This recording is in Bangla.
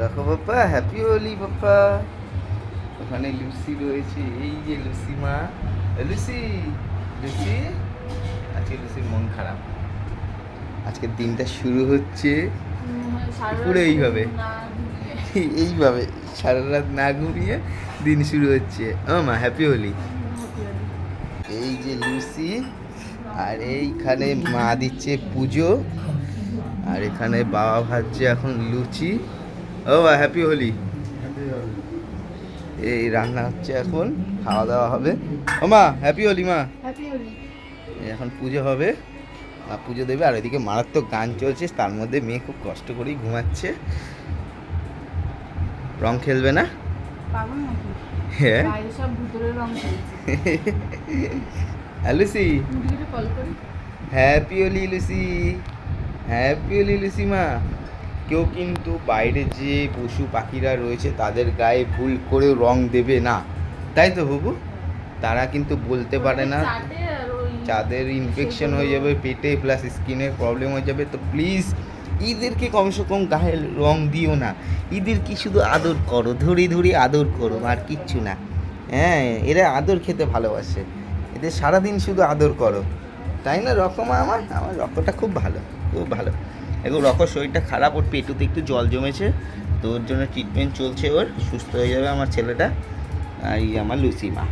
রাখো বাপ্পা, হ্যাপি হোলি বাপ্পা। ওখানে লুসি রয়েছে, এই যে লুসি মা। লুসি, লুসি, আজকে লুসির মন খারাপ। আজকের দিনটা শুরু হচ্ছে পুরো এইভাবে, এইভাবে সারা রাত না ঘুমিয়ে দিন শুরু হচ্ছে। ও মা, হ্যাপি হোলি। এই যে লুসি, আর এইখানে মা দিচ্ছে পুজো, আর এখানে বাবা ভাজছে এখন লুচি। ও মা, হ্যাপি হোলি। এই রান্না হচ্ছে, এখন খাওয়া দাওয়া হবে। ও মা, হ্যাপি হোলি মা। এখন পুজো হবে, মা পুজো দেবে। আর এদিকে মারাত্মক গান চলছে, তার মধ্যে মেয়ে খুব কষ্ট করেই ঘুমাচ্ছে। রং খেলবে না? হ্যাঁ। Lucy, happy Holi Lucy, happy Holi Lucy মা। কেউ কিন্তু বাইরে যে পশু পাখিরা রয়েছে তাদের গায়ে ভুল করেও রং দেবে না, তাই তো বাবু? তারা কিন্তু বলতে পারে না, যাদের ইনফেকশন হয়ে যাবে পেটে, প্লাস স্কিনের প্রবলেম হয়ে যাবে। তো প্লিজ এদেরকে কমসে কম গায়ে রং দিও না। এদের কি শুধু আদর করো, ধরে ধরে আদর করো, আর কিচ্ছু না। হ্যাঁ, এরা আদর খেতে ভালোবাসে, এদের সারাদিন শুধু আদর করো, তাই না রকমা? আমার রকটা খুব ভালো, খুব ভালো। এখন রকর শরীরটা খারাপ, ওর পেটুতে একটু জল জমেছে, তো ওর জন্য ট্রিটমেন্ট চলছে, ওর সুস্থ হয়ে যাবে আমার ছেলেটা। আর এই আমার লুসি মা।